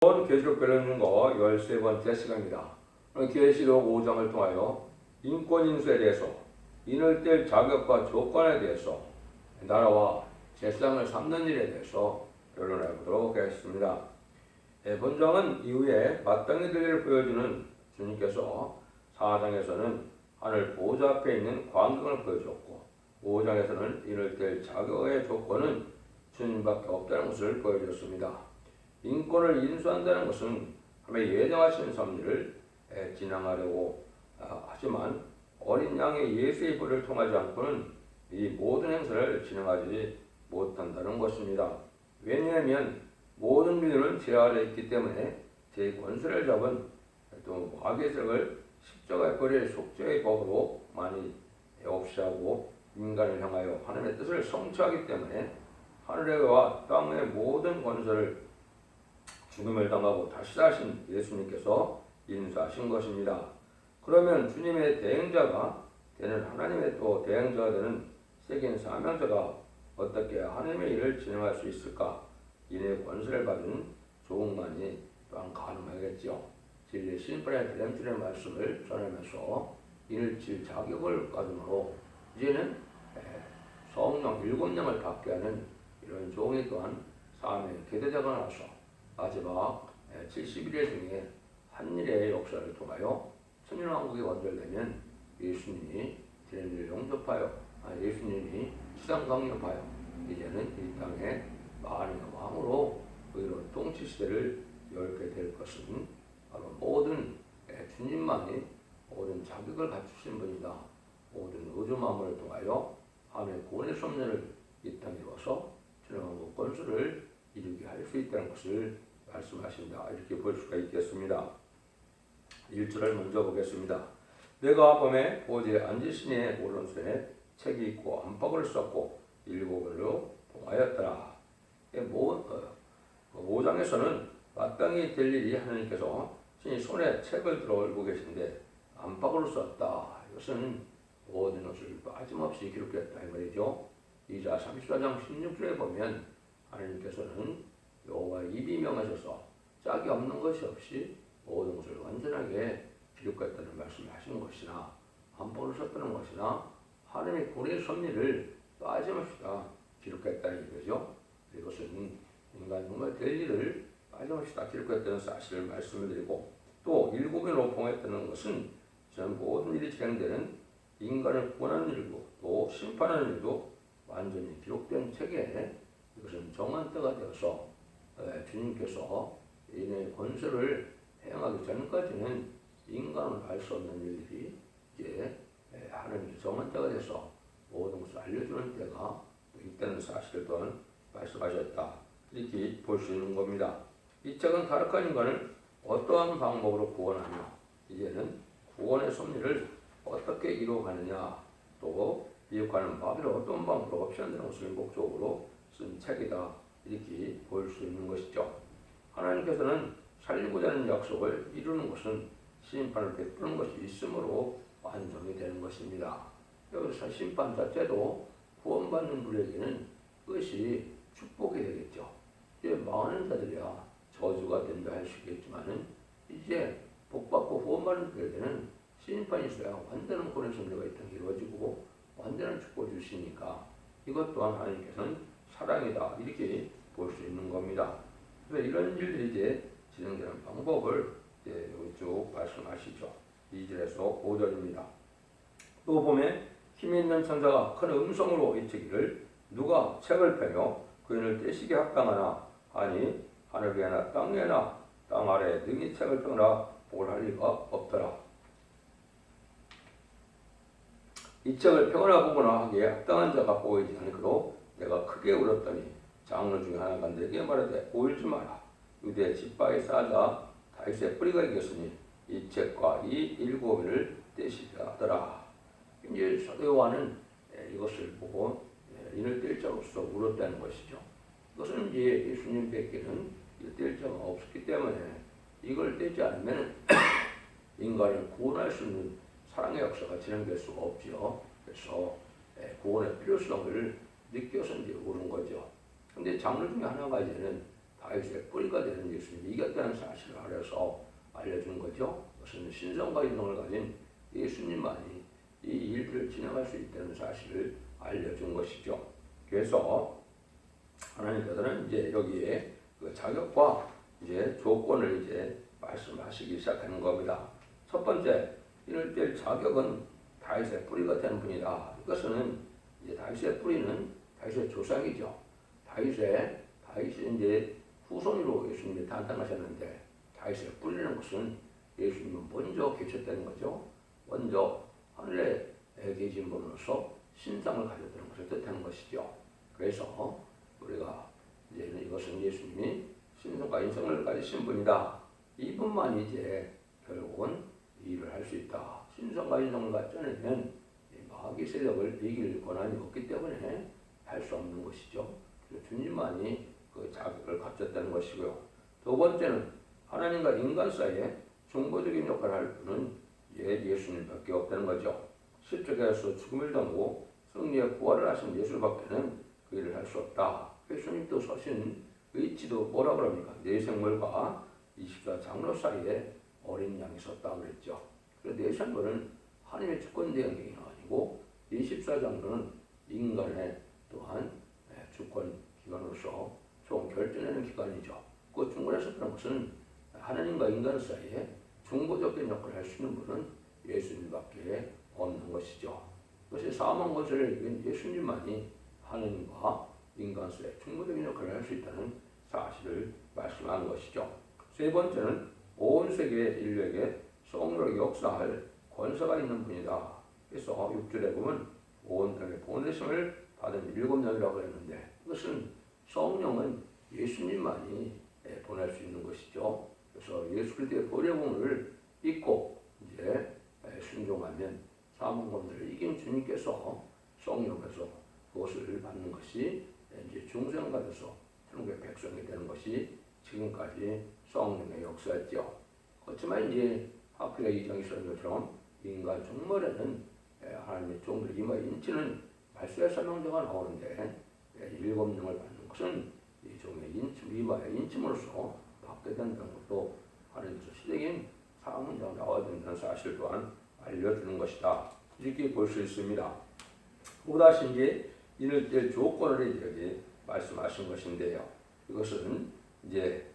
계시록 배우는 거 13번째 시간입니다. 오늘 계시록 5장을 통하여 인권 인수에 대해서, 인을 뗄 자격과 조건에 대해서, 나라와 재상을 삼는 일에 대해서 변론해 보도록 하겠습니다. 본장은 이후에 마땅히 될 일을 보여주는 주님께서 4장에서는 하늘 보좌 앞에 있는 광경을 보여주었고, 5장에서는 인을 뗄 자격의 조건은 주님밖에 없다는 것을 보여주었습니다. 인권을 인수한다는 것은 하나님의 예정하신 섭리를 진행하려고 하지만 어린 양의 예수의 보를 통하지 않고는 이 모든 행사를 진행하지 못한다는 것입니다. 왜냐하면 모든 민족은 죄 아래 있기 때문에 제 권세를 잡은 또 마귀색을 십자가에 버릴 속죄의 법으로 많이 없이하고 인간을 향하여 하나님의 뜻을 성취하기 때문에 하늘과 땅의 모든 권세를 죽음을 당하고 다시 사신 예수님께서 인수하신 것입니다. 그러면 주님의 대행자가 되는 하나님의 또 대행자가 되는 세계인 사명자가 어떻게 하나님의 일을 진행할 수 있을까? 이의 권세를 받은 조국만이 또한 가능하겠죠. 진리 심판의 대행줄의 말씀을 전하면서 이를 질 자격을 가짐으로 이제는 성령 7명을 받게 하는 이런 종이 또한 사명의 계대자가 나서 마지막 71일 중에 한 일의 역사를 통하여 천년왕국이 완결되면 예수님이 지난일을 용접하여 예수님이 시상 강림하여 이제는 이 땅에 만의 왕으로 의로운 통치 시대를 열게 될 것은 바로 모든 주님만이 모든 자격을 갖추신 분이다. 모든 우주 만물을 통하여 하나님의 구원의 섭리를 이 땅에 이루어서 천년왕국 권수를 이루게 할 수 있다는 것을 말씀하신다. 이렇게 볼 수가 있겠습니다. 1절을 먼저 보겠습니다. 내가 밤에 보좌에 앉으시니 오른손에 책이 있고 안박을 썼고 7권으로 봉하였더라. 5장에서는 마땅히 될 일이 하나님께서 신이 손에 책을 들고 계신데 안박으로 썼다. 이것은 모든 것을 빠짐없이 기록했다 이 말이죠. 이자 34장 16절에 보면 하나님께서는 여호와 입이 명하셔서 짝이 없는 것이 없이 모든 것을 완전하게 기록했다는 말씀을 하신 것이나 안박을 썼다는 것이나 하나님의 구원의 섭리를 빠짐없이 다 기록했다는 얘기죠. 이것은 인간 정말 될 일을 빠짐없이 다 기록했다는 사실을 말씀을 드리고 또 7번으로 봉했다는 것은 전 모든 일이 진행되는 인간을 구원하는 일도 또 심판하는 일도 완전히 기록된 책에 이것은 정한 때가 되어서 주님께서 인의 권세를 행하기 전까지는 인간은 알 수 없는 일들이 이제 하나님께 정한 때가 돼서 모든 것을 알려주는 때가 있다는 사실을 또한 말씀하셨다. 이렇게 볼 수 있는 겁니다. 이 책은 타락한 인간을 어떠한 방법으로 구원하며 이제는 구원의 섭리를 어떻게 이루어가느냐 또 이룩하는 마귀를 어떤 방법으로 없애는 것을 목적으로 쓴 책이다. 이렇게 볼 수 있는 것이죠. 하나님께서는 살리고자 하는 약속을 이루는 것은 심판을 베푸는 것이 있으므로 완성이 되는 것입니다. 여기서 심판 자체도 구원받는 분에게는 그것이 축복이 되겠죠. 이제 망하는 자들이야 저주가 된다 할 수 있겠지만은 이제 복받고 구원받는 분에게는 심판이 있어야 완전한 구원의 섭리가 이 땅에 이루어지고 완전한 축복을 주시니까 이것 또한 하나님께서는 사랑이다 이렇게 볼 수 있는 겁니다. 그래서 이런 일들이 이제 진행되는 방법을 이제 쭉 말씀하시죠. 2절에서 5절입니다. 또 보면 힘 있는 천사가 큰 음성으로 이치기를 누가 책을 펴며 그인을 떼시게 합당하나 아니 하늘 위에나 땅 위에나 땅 아래에 능히 책을 펴나 복을 할 리가 없더라. 이 책을 펴거나 보거나 하기에 합당한 자가 보이지 않으므로 내가 크게 울었더니 장로 중에 하나가 내게 말하되 울지 마라. 유대 지파의 사자 다윗의 뿌리가 이겼으니 이 책과 이 7권을 떼시게 하더라. 이제 사도 요한은 이것을 보고 인을 뗄 자로서 울었다는 것이죠. 이것은 이제 예수님 뵙기는 뗄 자가 없었기 때문에 이걸 떼지 않으면 인간을 구원할 수 있는 사랑의 역사가 진행될 수가 없죠. 그래서 구원의 필요성을 느껴서 이제 오른 거죠. 근데 장로 중에 하나가 이제는 다윗의 뿌리가 되는 예수님이 이겼다는 사실을 알아서 알려준 거죠. 그것은 신성과 인성을 가진 예수님만이 이 일들을 진행할 수 있다는 사실을 알려준 것이죠. 그래서 하나님께서는 이제 여기에 그 자격과 이제 조건을 이제 말씀하시기 시작하는 겁니다. 첫 번째, 이를 뗄 자격은 다윗의 뿌리가 되는 분이다. 이것은 이제 다윗의 뿌리는 다윗의 조상이죠. 다윗이 이제 후손으로 예수님이 탄생하셨는데 다윗의 뿌리라는 것은 예수님은 먼저 계셨다는 거죠. 먼저 하늘에 계신 분으로서 신상을 가졌다는 것을 뜻하는 것이죠. 그래서 우리가 이제 이것은 예수님이 신성과 인성을 가지신 분이다. 이분만 이제 결국은 일을 할 수 있다. 신성과 인성을 갖지 않으면 마귀 세력을 이길 권한이 없기 때문에 할 수 없는 것이죠. 주님만이 그 자격을 갖췄다는 것이고요. 두 번째는 하나님과 인간 사이에 중보적인 역할을 할 분은 예수님밖에 없다는 거죠. 십자가에서 죽음을 당하고 승리의 부활을 하신 예수밖에는 그 일을 할 수 없다. 예수님도 서신 의지도 뭐라 그럽니까? 네 생물과 24장로 사이에 어린 양이 섰다 그랬죠. 그래서 네 생물은 하나님의 주권대행 기관이 아니고 24장로는 인간의 또한 주권 기관으로서 총 결정하는 기관이죠. 그 중간에서 그런 것은 하나님과 인간 사이에 중보적인 역할을 할 수 있는 분은 예수님밖에 없는 것이죠. 그것이 사망 권세를 이긴 예수님만이 하나님과 인간 사이에 중보적인 역할을 할 수 있다는 사실을 말씀하는 것이죠. 세 번째는 온 세계 인류에게 성령을 역사할 권세가 있는 분이다. 그래서 6절에 보면 온 땅에 보내심을 받은 7명이라고 했는데 그것은 성령은 예수님만이 보낼 수 있는 것이죠. 그래서 예수 그리스도의 보내공을 믿고 이제 순종하면 사망 권세를 이긴 주님께서 성령에서 그것을 받는 것이 이제 중생 받아서 천국의 백성이 되는 것이 지금까지 성령의 역사였죠. 그렇지만 이제 하필 이장이 쓰는 것처럼 인간 종말에는 하나님의 종들 이마에 인치는 말씀의 설명자가 나오는데 7명을 받는 것은 이 종의 인침, 이마에 인침으로써 받게 된다는 것도 하나님께서 시대적인 상문자가 나와야 된다는 사실 또한 알려주는 것이다. 이렇게 볼 수 있습니다. 또다시 이제 이를 뗄 조건을 이제 말씀하신 것인데요. 이것은 이제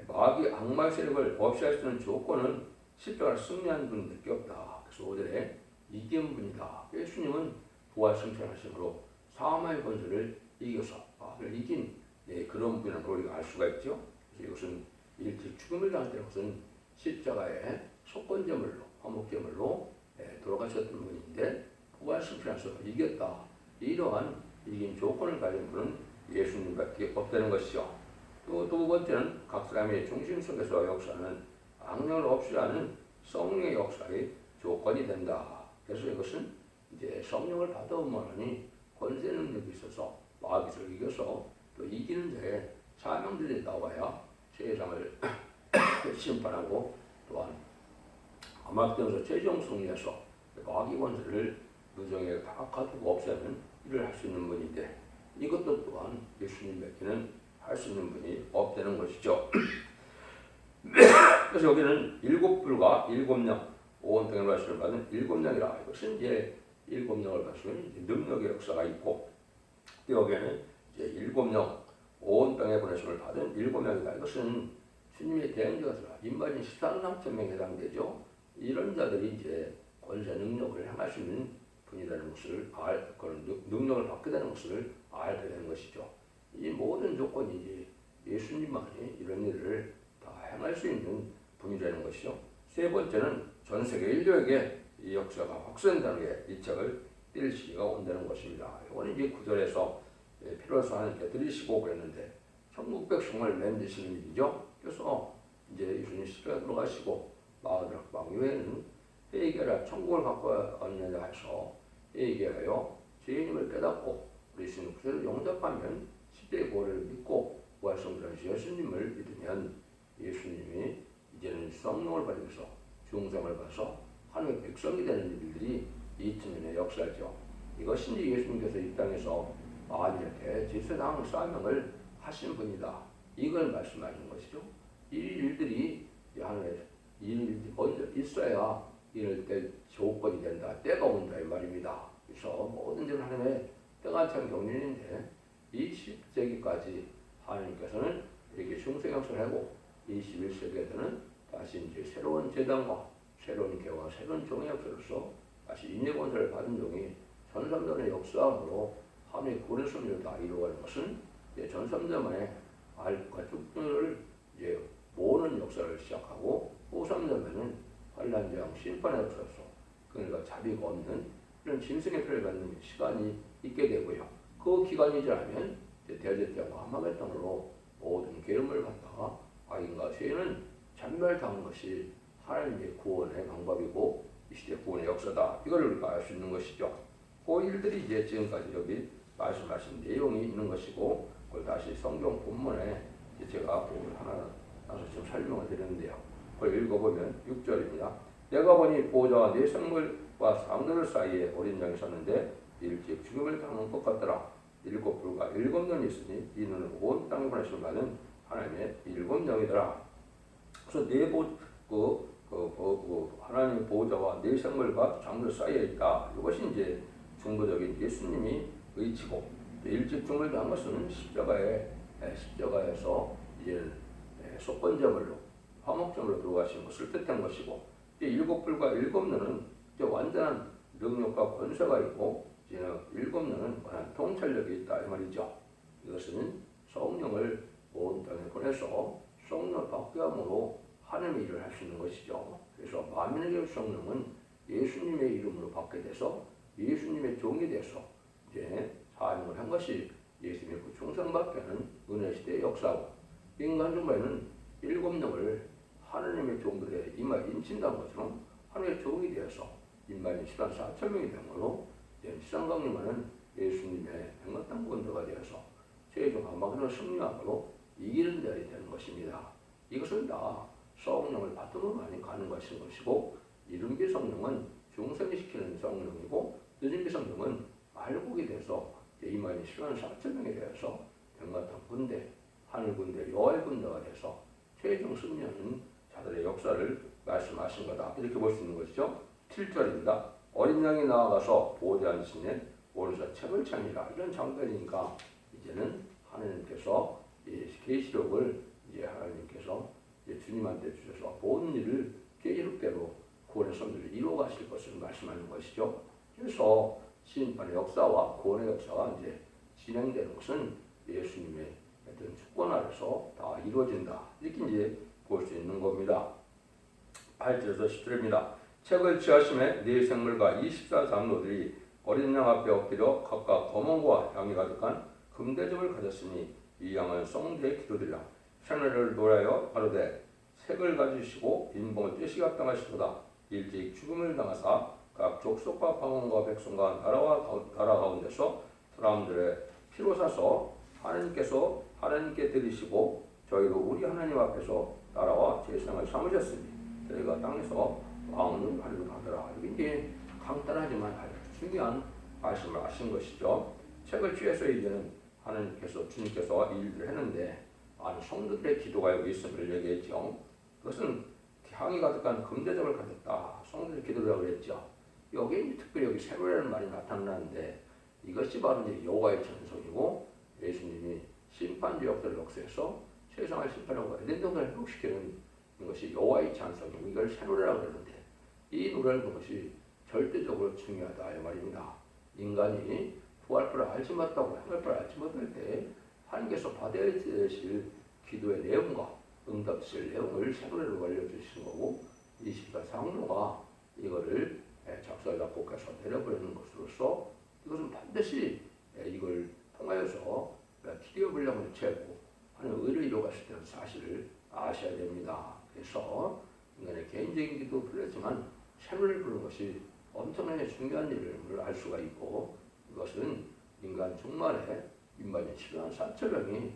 마귀 악마의 세력을 없애할 수 있는 조건은 십자가를 승리한 분밖에 없다. 그래서 5절에 이긴 분이다. 예수님은 부활 승천하심으로 사망의 권세를 이겨서 마귀를 이긴 그런 분이라는 걸 우리가 알 수가 있죠. 그래서 이것은 일찍 죽음을 당했다는 것은 십자가의 속건제물로 화목제물로 돌아가셨던 분인데 부활 승천해서 이겼다. 이러한 이긴 조건을 가진 분은 예수님밖에 없다는 것이죠. 또 두 번째는 각 사람의 중심 속에서 역사하는 악령을 없이하는 성령의 역사의 조건이 된다. 그래서 이것은 이제 성령을 받아오니 권세 능력이 있어서 마귀를 이겨서 또 이기는 자의 사명들이 나와야 세상을 심판하고 또한 암흑병에서 최종 승리해서 마귀 권세를 누정에 다 가두고 없애는 일을 할 수 있는 분인데 이것도 또한 예수님밖에는 할 수 있는 분이 없다는 것이죠. 그래서 여기는 7불과 7명 온 땅의 말씀을 받은 7명이라 이것은 이제 7명을 받으면 능력의 역사가 있고 또 여기에는 이제 7명 온 땅에 보내심을 받은 7명이다. 이것은 주님의 대행자가 인마진 13,000명에 해당되죠. 이런 자들이 이제 권세 능력을 행할 수 있는 분이라는 것을 그런 능력을 받게 되는 것을 알게 되는 것이죠. 이 모든 조건이 이제 예수님만이 이런 일을 다 행할 수 있는 분이라는 것이죠. 세 번째는 전 세계 인류에게 이 역사가 확산되는 게 이 책을 뗄 시기가 온다는 것입니다. 이거는 이제 구절에서 필요해서 하나님께 드리시고 그랬는데 천국 백성을 만드시는 일이죠. 그래서 이제 예수님 십자가에 들어가시고 마가다락 왕후에는 회개하라 천국을 갖고 왔느냐 해서 회개하여 죄인임을 깨닫고 우리 예수님 그리스도를 영접하면 십대의 보혈을 믿고 부활성전하신 예수님을 믿으면 예수님이 이제는 성령을 받으면서 중생을 받아서 하나님의 백성이 되는 일들이 2000년의 역사죠. 이것이 예수님께서 이 땅에서 만일에 대제사장 사명을 하신 분이다. 이걸 말씀하시는 것이죠. 이 일들이 하늘에 일이 먼저 있어야 이럴 때 조건이 된다. 때가 온다 이 말입니다. 그래서 모든 일은 하나님의 때가 참 경륜인데 이 10세기까지 하나님께서는 이렇게 흉생역사를 하고 21세기에서는 다시 이제 새로운 재단과 새로운 개와 새로운 종의 역사로서 다시 인의 권세를 받은 종이 전삼전의 역사함으로 하나님의 구원의 섭리를 다 이루어가는 것은 이제 전삼전만의 알과 죽들을 이제 모으는 역사를 시작하고 후삼전에는 환란장 심판의 역사로서 그러니까 자비가 없는 이런 짐승의 표를 받는 시간이 있게 되고요. 그 기간이 지나면 대제장과 한마의 땅으로 모든 계름을 갖다가 악인과 죄인은 전멸당한 것이 하나님의 구원의 방법이고 이 시대 구원의 역사다. 이걸 알 수 있는 것이죠. 그 일들이 이제 지금까지 여기 말씀하신 내용이 있는 것이고 그걸 다시 성경 본문에 제가 하나 좀 설명을 드렸는데요. 그걸 읽어보면 6절입니다. 내가 보니 보호자와 네 생물과 상들 사이에 어린 양이 섰는데 일찍 죽음을 당한 것 같더라. 일곱 불과 일곱 눈이 있으니 이 눈은 온 땅에 보내심을 받은 하나님의 일곱 영이더라. 그래서 하나님의 보호자와 네 생물과 장들 사이에 있다. 이것이 이제 중보적인 예수님이 의지고 일찍 죽음을 당한 것은 십자가에서 이제 속건제물로 화목제물로 들어가신 것을 뜻한 것이고 일곱 불과 일곱 눈은 이제 완전한 능력과 권세가 있고 일곱 눈은 완전 통찰력이 있다 이 말이죠. 이것은 성령을 온 땅에 보내서 성령을 받게 함으로 하나님의 일을 할 수 있는 것이죠. 그래서 만민에게 성령은 예수님의 이름으로 받게 돼서 예수님의 종이 돼서 이제 사명을 한 것이 예수님의 그 충성받게는 은혜 시대의 역사고 인간 중에는 일곱 영을 하나님의 종들의 이마에 인친다는 것처럼 하나님의 종이 되어서 인만이 14만 4천 명이 되므로 시상강림하는 예수님의 백마땅 권도가 되어서 최종 한마디로 승리함으로 이기는 자리 되는 것입니다. 이것은 다 성령을 받음으로만이 가는 것이고 이른비 성령은 중생시키는 성령이고 늦은비 성령은 말복이 돼서 이만이 14만 4천 명이 되어서 백마땅 군대, 하늘 군대, 여호와의 군대가 돼서 최종 승리하는 자들의 역사를 말씀하신 거다. 이렇게 볼 수 있는 것이죠. 7절입니다. 어린 양이 나아가서 보호대 앉으시는 오른손 책을 차니라. 이런 장면이니까 이제는 하나님께서 계시록을 이제 하나님께서 이제 주님한테 주셔서 모든 일을 계시록대로 구원의 섭리를 이루어 가실 것을 말씀하는 것이죠. 그래서 심판의 역사와 구원의 역사가 이제 진행되는 것은 예수님의 어떤 주권 아래서 다 이루어진다. 이렇게 이제 볼 수 있는 겁니다. 8절에서 10절입니다. 책을 취하심에 네 생물과 24장로들이 어린 양 앞에 엎드려 각각 검은과 향이 가득한 금대접을 가졌으니 이 양은 성대의 기도들이라 새누리를 노래하여 가로되 색을 가지시고 빈봉을 쬐시게 합당하시도다. 일찍 죽음을 당하사 각 족속과 방언과 백성과 나라 가운데서 사람들의 피로 사서 하나님께 드리시고 저희도 우리 하나님 앞에서 나라와 제사장을 삼으셨으니 저희가 땅에서 왕을 하려고 하더라. 이게 간단하지만 아주 중요한 말씀을 하신 것이죠. 책을 취해서 이제는 하나님께서 주님께서 이 일을 했는데 많은 성도들의 기도가 여기 있음을 얘기했죠. 그것은 향이 가득한 금대접을 가졌다. 성도들의 기도라고 그랬죠. 여기 특별히 여기 세로라는 말이 나타나는데 이것이 바로 이제 여호와의 찬송이고 예수님이 심판주 역사를 역사해서 세상을 심판하고 에덴 동산을 회복시키는 것이 여호와의 찬송이고 이걸 세로라고 그러는데 이 노래를 본 것이 절대적으로 중요하다 이 말입니다. 인간이 구할 바를 알지 못하고 행할 바를 알지 못할 때 하나님께서 받아야 되실 기도의 내용과 응답실 내용을 세로로 알려주시는 거고 24장로가 이거를 작사에 작곡해서 내려버리는 것으로서 이것은 반드시 이걸 통하여서 기도의 분량을 채우고 하나님 의를 이루어갔을 때는 사실을 아셔야 됩니다. 그래서 인간의 개인적인 기도 불렀지만 세로를 부르는 것이 엄청나게 중요한 일을 알 수가 있고 이것은 인간 중말에 인간이 7만 4천 명이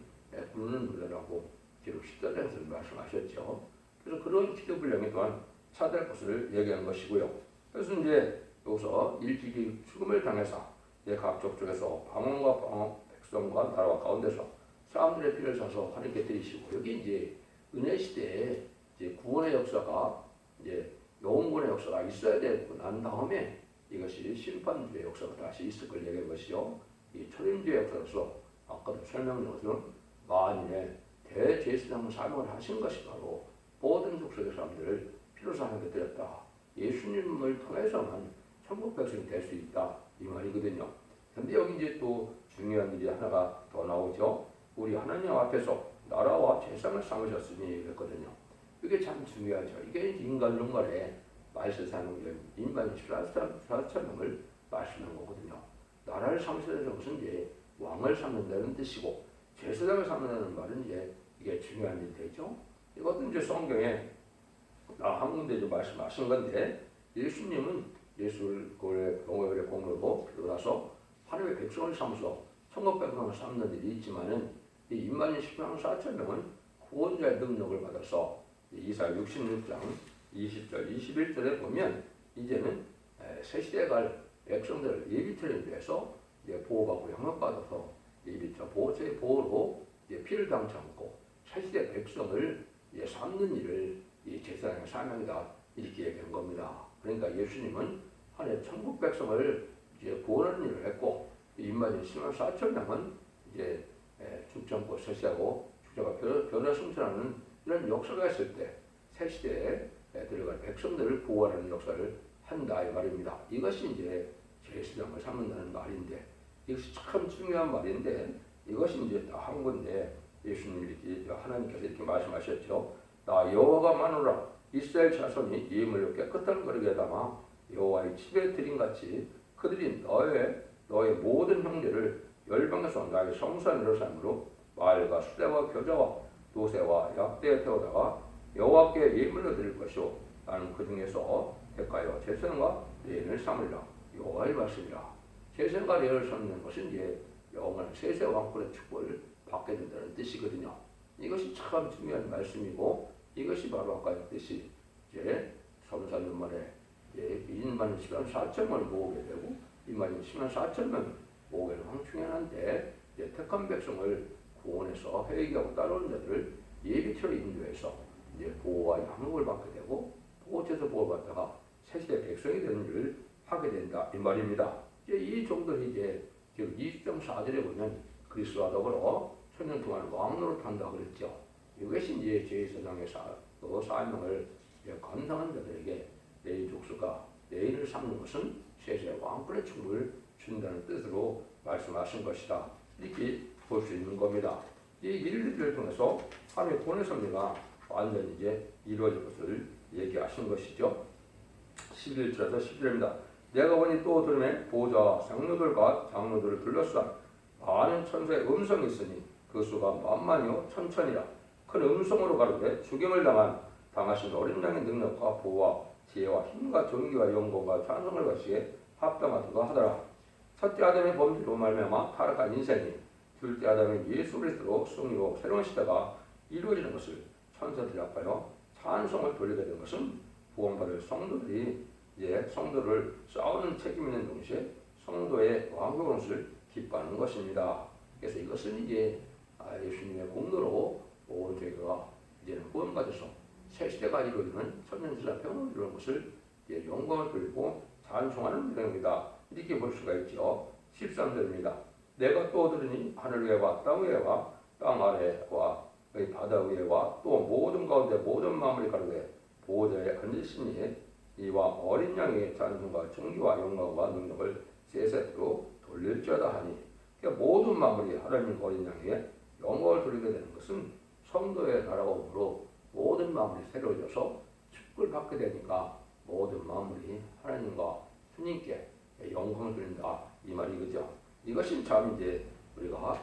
부르는 노래라고 기록 14장에서 말씀하셨죠. 그래서 그런 기도 분량이 또한 차될 것을 얘기한 것이고요. 그래서 이제 여기서 일찍이 죽음을 당해서 내 각 족속에서 방언과 백성과 나라와 가운데서 사람들의 피를 사서 하나님께 드리시고 여기 이제 은혜 시대에 이제 구원의 역사가 이제 영원의 역사가 있어야 되고 난 다음에 이것이 심판주의 역사가 다시 있을 걸 얘기한 것이요. 이 초림주의 역사로서 아까도 설명한 것처럼 만인의 대제사장 사명을 하신 것이 바로 모든 족속의 사람들을 피로서 하나님께 드렸다. 예수님을 통해서만 천국 백성이 될 수 있다. 이 말이거든요. 근데 여기 이제 또 중요한 일이 하나가 더 나오죠. 우리 하나님 앞에서 나라와 재상을 삼으셨으니 그랬거든요. 이게 참 중요하죠. 이게 인간론간의 말세상의 인간 14,000명을 말씀하는 거거든요. 나라를 삼으시는 것은 이제 왕을 삼는다는 뜻이고 제사장을 삼는다는 말은 이제 이게 중요한 일이 되죠. 이것도 이제 성경에 한 군데 좀 말씀하신 건데 예수님은 예수를 영원의 공로로 들어가서 하나님의 백성을 삼아서 천국 백성을 삼는 일이 있지만은 이 인간인 10만 4천 명은 구원자의 능력을 받아서 이사야 66장 20절 21절에 보면 이제는 새 시대에 갈 백성들을 예비처럼 위해서 보호받고 영역받아서 예비처 보호자의 보호로 피를 당첨하고 새 시대 백성을 삼는 일을 이 제사장의 사명이다 이렇게 얘기한 겁니다. 그러니까 예수님은 하나의 천국 백성을 구원하는 일을 했고 인마진 10만 4천 명은 이제 죽전고 세시하고 죽자가 변화 승천하는 이런 역사가 있을 때 새 시대에 들어갈 백성들을 보호하는 역사를 한다 이 말입니다. 이것이 이제 제사장을 삼는다는 말인데 이것이 참 중요한 말인데 이것이 이제 한 건데 예수님이 이렇게 하나님께서 이렇게 말씀하셨죠. 나 여호와가 마노라 이스라엘 자손이 예물로 깨끗한 거룩에 담아 여호와의 집에 드린 같이 그들이 너의 모든 형제를 열방에서 나의 성산으로 삼으로 말과 수레와 겨자와 노새와 약대에 태우다가 여호와께 예물로 드릴 것이요 나는 그 중에서 택하여 제사장과 레인을 삼으리라. 여호와의 말씀이라. 제사장과 레인을 삼는 것은 이제 영원한 세세 왕권의 축복을 받게 된다는 뜻이거든요. 이것이 참 중요한 말씀이고 이것이 바로 아까 했듯이 이제 3, 4년 만에 2만 10만 4천만을 모으게 되고 2만 10만 4천만 모으게 황충현한테 택한 백성을 구원해서 회개하고 따르는 자들을 예비처로 인도해서 이제 보호와 양육을 받게 되고 보호처에서 보호받다가 새시대 백성이 되는 일을 하게 된다 이 말입니다. 이제 이 정도는 이제 20장 4절에 보면 그리스도와 더불어 천년 동안 왕노릇 한다 그랬죠. 이것이 이제 제사장의 사명을 감당한 자들에게 레위 족수가 레인을 삼는 것은 세세 왕권의 축복을 준다는 뜻으로 말씀하신 것이다. 이렇게 볼 수 있는 겁니다. 이 일들을 통해서 하나님의 구원의 섭리가 완전히 이제 이루어질 것을 얘기하신 것이죠. 11절에서 12절입니다. 내가 보니 또 들음에 보좌와 장로들과 장로들을 둘러싸 많은 천사의 음성이 있으니 그 수가 만만이요 천천이라. 큰 음성으로 가로되 죽임을 당하신 어린 양의 능력과 보호와 지혜와 힘과 존귀와 영광과 찬송을 받기에 합당하도다 하더라. 첫째 아담의 범죄로 말미암아 타락한 인생이 둘째 아담의 예수 그리스도로 승리로 새로운 시대가 이루어지는 것을 천사들이 앞하여 찬송을 돌리게 된 것은 구원받을 성도들이 성도를 싸우는 책임 있는 동시에 성도의 왕국의 것을 기뻐하는 것입니다. 그래서 이것은 이제 예수님의 공로로 온 죄가 이제는 구원받아서 새 시대가 이루어지는 천년지나 평화를 이루는 것을 영광을 돌리고 찬송하는 내용이다. 이렇게 볼 수가 있죠. 13절입니다. 내가 또 들으니 하늘 위에와 땅 위에와 땅 아래와 바다 위에와 또 모든 가운데 모든 마음을 가르되 보호자에 앉으시니 이와 어린 양의 찬송과 정기와 영광과 능력을 세세로 돌릴지어다 하니 그러니까 모든 마음이 하나님 어린 양의 영광을 돌리게 되는 것은 성도의 나라가 오므로 모든 마음이 새로워져서 축복을 받게 되니까 모든 마음이 하나님과 주님께 영광을 돌린다 이 말이거죠. 이것이 참 이제 우리가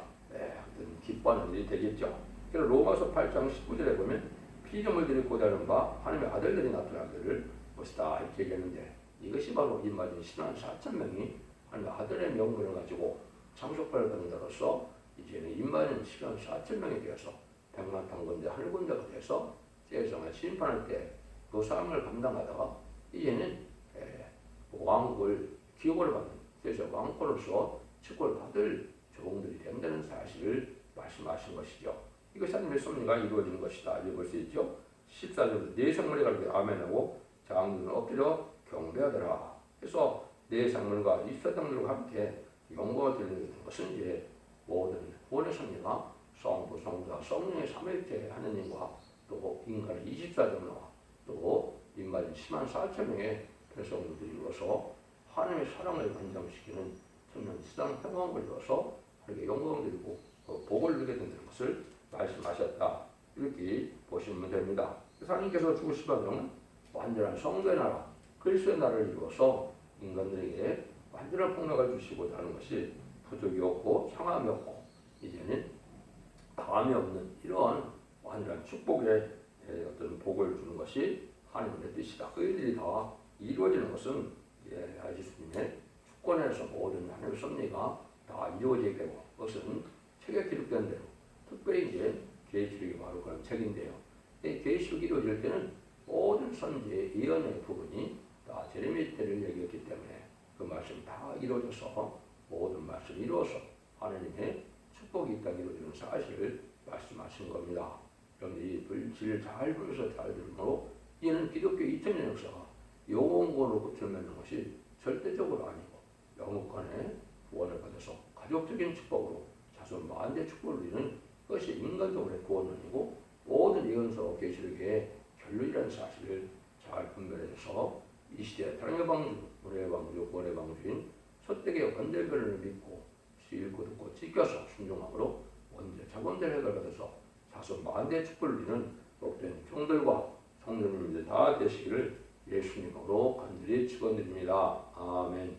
기뻐하는 일이 되겠죠. 그래서 로마서 8장 19절에 보면 피조물들이 고대하는 바 하나님의 아들들이 나타나기를 것이다 이렇게 얘기했는데 이것이 바로 인마진 10만 4천 명이 하나님의 아들의 명분을 가지고 상속받을 받는다로서 이제는 인마진 10만 4천 명에 대해서 백만 당군대 하늘군대가 돼서 세상을 심판할 때 그 사명을 감당하다가 이제는 왕국을 기업을 받는 세상 왕권으로서 축복을 받을 종들이 된다는 사실을 말씀하신 것이죠. 이것이 하나님의 섭리가 이루어지는 것이다. 이제 볼 수 있죠. 14절부터 내 성문에 가르쳐 아멘하고 장로는 엎드려 경배하더라. 그래서 내 성문과 입사장들과 함께 영광을 드리는 것은 이제 모든 구원의 섭리가 성부, 성자, 성령의 삼위일체 하느님과 또 인간의 24장로와 또 인마진 10만 4천 명의 백성들이 이루어서 하나님의 사랑을 관장시키는 천년 시장 평강을 이루어서 하나님께 영광을 드리고 복을 누리게 된다는 것을 말씀하셨다. 이렇게 보시면 됩니다. 하나님께서 주시는 완전한 성도의 나라, 그리스도의 나라를 이루어서 인간들에게 완전한 폭락을 주시고자 하는 것이 부족이 없고 상함이 없고 이제는 다함이 없는 이러한 완전한 축복의 어떤 복을 주는 것이 하나님의 뜻이다. 그 일들이 다 이루어지는 것은 예수님의 주권에서 모든 하나님의 섭리가 다 이루어지게 되고 그것은 책에 기록된 대로 특별히 이제 계시록이 바로 그런 책인데요. 이 계시록이 이루어질 때는 모든 선지의 예언의 부분이 다 제레미야 때를 얘기했기 때문에 그 말씀이 다 이루어져서 모든 말씀이 이루어서 하나님의 축복이 있다고 이루어지는 사실을 말씀하신 겁니다. 그런데 이 불질을 잘 보면서 잘 들므로 이는 기독교 2000년 역사가 영원권으로 끝을 맺는 것이 절대적으로 아니고 영원권의 구원을 받아서 가족적인 축복으로 자손 만대 축복을 누리는 그것이 인간적으로의 구원론이고 모든 예언서 계시록의 결론이라는 사실을 잘 분별해서 이 시대의 사랑의 방주, 은혜의 방주, 구원의 방주인 첫대의 원대변을 믿고 읽고 듣고 지켜서 순종함으로 원대 자본대를 해결받아서 자손 만대 축복을 누리는 복된 종들과 성도님들 다 되시기를 예수님으로 간절히 축원드립니다. 아멘.